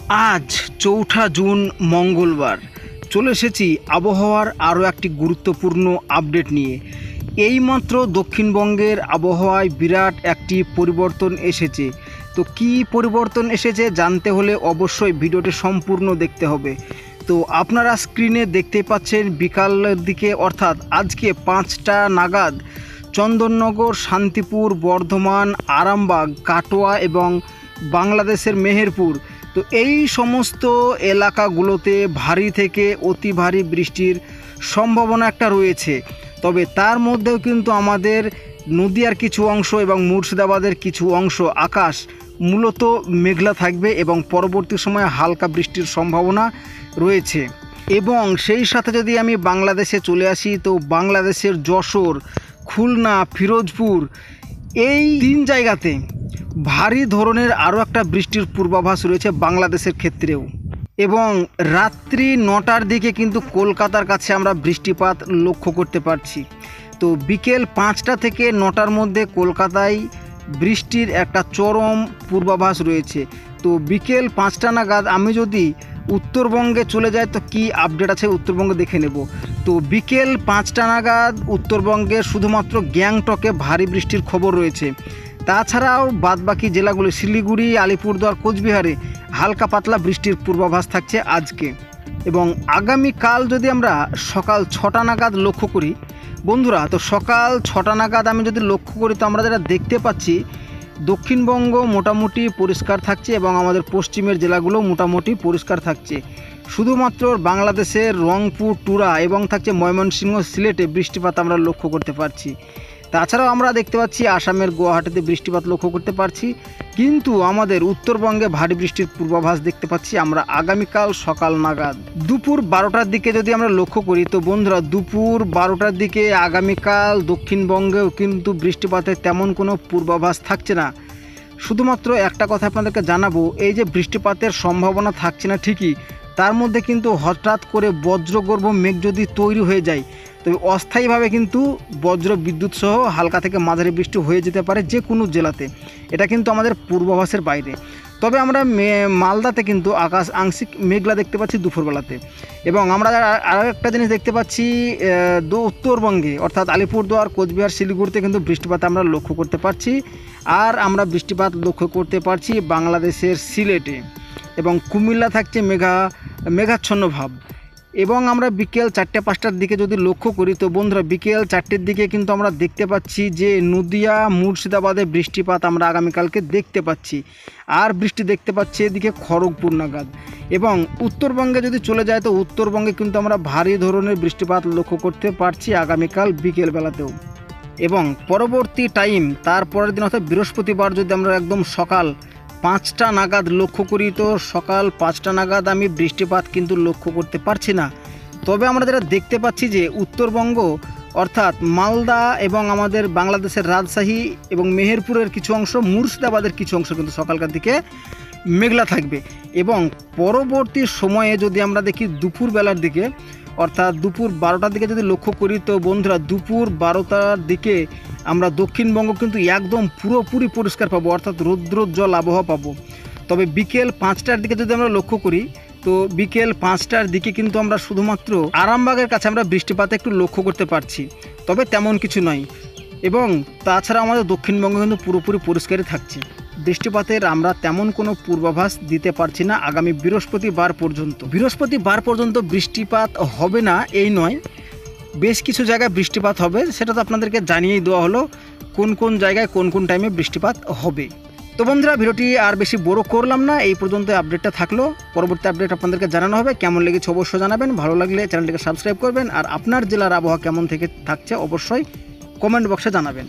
আজ ৪ঠা জুন মঙ্গলবার চলে এসেছি আবহাওয়ার আরও একটি গুরুত্বপূর্ণ আপডেট নিয়ে। এইমাত্র দক্ষিণবঙ্গের আবহাওয়ায় বিরাট একটি পরিবর্তন এসেছে। তো কী পরিবর্তন এসেছে জানতে হলে অবশ্যই ভিডিওটি সম্পূর্ণ দেখতে হবে। তো আপনারা স্ক্রিনে দেখতে পাচ্ছেন বিকালের দিকে অর্থাৎ আজকে 5টা নাগাদ চন্দননগর, শান্তিপুর, বর্ধমান, আরামবাগ, কাটোয়া এবং বাংলাদেশের মেহেরপুর, তো এই সমস্ত এলাকাগুলোতে ভারী থেকে অতি ভারী বৃষ্টির সম্ভাবনা একটা রয়েছে। তবে তার মধ্যেও কিন্তু আমাদের নদিয়ার কিছু অংশ এবং মুর্শিদাবাদের কিছু অংশ আকাশ মূলত মেঘলা থাকবে এবং পরবর্তী সময়ে হালকা বৃষ্টির সম্ভাবনা রয়েছে। এবং সেই সাথে যদি আমি বাংলাদেশে চলে আসি, তো বাংলাদেশের যশোর, খুলনা, ফিরোজপুর এই 3 জায়গাতে ভারী ধরনের আরও একটা বৃষ্টির পূর্বাভাস রয়েছে বাংলাদেশের ক্ষেত্রেও। এবং রাত্রি 9টার দিকে কিন্তু কলকাতার কাছে আমরা বৃষ্টিপাত লক্ষ্য করতে পারছি। তো বিকেল 5টা থেকে 9টার মধ্যে কলকাতায় বৃষ্টির একটা চরম পূর্বাভাস রয়েছে। তো বিকেল 5টা নাগাদ আমি যদি উত্তরবঙ্গে চলে যাই তো কি আপডেট আছে উত্তরবঙ্গে দেখে নেব। তো বিকেল 5টা নাগাদ উত্তরবঙ্গের শুধুমাত্র গ্যাংটকে ভারী বৃষ্টির খবর রয়েছে। তাছাড়াও বাদবাকি জেলাগুলো শিলিগুড়ি, আলিপুরদুয়ার, কোচবিহারে হালকা পাতলা বৃষ্টির পূর্বাভাস থাকছে আজকে। এবং আগামীকাল যদি আমরা সকাল 6টা নাগাদ লক্ষ্য করি বন্ধুরা, তো সকাল 6টা নাগাদ আমি যদি লক্ষ্য করি তো আমরা যেটা দেখতে পাচ্ছি দক্ষিণবঙ্গ মোটামুটি পরিষ্কার থাকছে এবং আমাদের পশ্চিমের জেলাগুলো মোটামুটি পরিষ্কার থাকছে। শুধুমাত্র বাংলাদেশের রংপুর, টুরা এবং থাকছে ময়মনসিংহ, সিলেটে বৃষ্টিপাত আমরা লক্ষ্য করতে পারছি। তাছাড়াও আমরা দেখতে পাচ্ছি আসামের গুয়াহাটিতে বৃষ্টিপাত লক্ষ্য করতে পারছি। কিন্তু আমাদের উত্তরবঙ্গে ভারী বৃষ্টির পূর্বাভাস দেখতে পাচ্ছি আমরা আগামীকাল সকাল নাগাদ। দুপুর 12টার দিকে যদি আমরা লক্ষ্য করি তো বন্ধুরা, দুপুর 12টার দিকে আগামীকাল দক্ষিণবঙ্গেও কিন্তু বৃষ্টিপাতের তেমন কোনো পূর্বাভাস থাকছে না। শুধুমাত্র একটা কথা আপনাদেরকে জানাবো, এই যে বৃষ্টিপাতের সম্ভাবনা থাকছে না ঠিকই, তার মধ্যে কিন্তু হঠাৎ করে বজ্রগর্ভ মেঘ যদি তৈরি হয়ে যায় তবে অস্থায়ীভাবে কিন্তু বজ্র বিদ্যুৎ সহ হালকা থেকে মাঝারি বৃষ্টি হয়ে যেতে পারে যে কোনো জেলাতে। এটা কিন্তু আমাদের পূর্বাভাসের বাইরে। তবে আমরা মালদাতে কিন্তু আকাশ আংশিক মেঘলা দেখতে পাচ্ছি দুপুরবেলাতে। এবং আমরা আরও একটা জিনিস দেখতে পাচ্ছি উত্তরবঙ্গে অর্থাৎ আলিপুরদুয়ার, কোচবিহার, শিলিগুড়িতে কিন্তু বৃষ্টিপাত আমরা লক্ষ্য করতে পারছি। আর আমরা বৃষ্টিপাত লক্ষ্য করতে পারছি বাংলাদেশের সিলেটে এবং কুমিল্লা থাকছে মেঘাচ্ছন্ন ভাব। এবং আমরা বিকেল 4-5টার দিকে যদি লক্ষ্য করি তো বন্ধুরা, বিকেল 4টের দিকে কিন্তু আমরা দেখতে পাচ্ছি যে নদিয়া, মুর্শিদাবাদে বৃষ্টিপাত আমরা আগামীকালকে দেখতে পাচ্ছি। আর বৃষ্টি দেখতে পাচ্ছি এদিকে খড়গপুর নাগাদ। এবং উত্তরবঙ্গে যদি চলে যায় তো উত্তরবঙ্গে কিন্তু আমরা ভারী ধরনের বৃষ্টিপাত লক্ষ্য করতে পারছি আগামীকাল বিকেলবেলাতেও। এবং পরবর্তী টাইম তারপরের দিন অর্থাৎ বৃহস্পতিবার যদি আমরা একদম সকাল 5টা নাগাদ লক্ষ্য করি তো সকাল 5টা নাগাদ আমি বৃষ্টিপাত কিন্তু লক্ষ্য করতে পারছি না। তবে আমরা যেটা দেখতে পাচ্ছি যে উত্তরবঙ্গ অর্থাৎ মালদা এবং আমাদের বাংলাদেশের রাজশাহী এবং মেহেরপুরের কিছু অংশ, মুর্শিদাবাদের কিছু অংশ কিন্তু সকালকার দিকে মেঘলা থাকবে। এবং পরবর্তী সময়ে যদি আমরা দেখি দুপুরবেলার দিকে অর্থাৎ দুপুর 12টার দিকে যদি লক্ষ্য করি তো বন্ধুরা, দুপুর 12টার দিকে আমরা দক্ষিণবঙ্গ কিন্তু একদম পুরোপুরি পরিষ্কার পাবো অর্থাৎ রৌদ্রোজ্জ্বল আবহাওয়া পাবো। তবে বিকেল 5টার দিকে যদি আমরা লক্ষ্য করি তো বিকেল 5টার দিকে কিন্তু আমরা শুধুমাত্র আরামবাগের কাছে আমরা বৃষ্টিপাত একটু লক্ষ্য করতে পারছি, তবে তেমন কিছু নয়। এবং তাছাড়া আমাদের দক্ষিণবঙ্গ কিন্তু পুরোপুরি পরিষ্কারই থাকছে। বৃষ্টিপাতের আমরা তেমন কোনো পূর্বাভাস দিতে পারছি না আগামী বৃহস্পতিবার পর্যন্ত বৃষ্টিপাত হবে না এই নয়, বেশ কিছু জায়গায় বৃষ্টিপাত হবে। সেটা তো আপনাদেরকে জানিয়েই দেওয়া হলো কোন কোন জায়গায় কোন কোন টাইমে বৃষ্টিপাত হবে। তো বন্ধুরা, ভিডিওটি আর বেশি বড় করলাম না, এই পর্যন্ত আপডেটটা থাকলো। পরবর্তী আপডেট আপনাদেরকে জানানো হবে। কেমন লেগেছে অবশ্যই জানাবেন, ভালো লাগলে চ্যানেলটিকে সাবস্ক্রাইব করবেন। আর আপনার জেলার আবহাওয়া কেমন থেকে থাকছে অবশ্যই কমেন্ট বক্সে জানাবেন।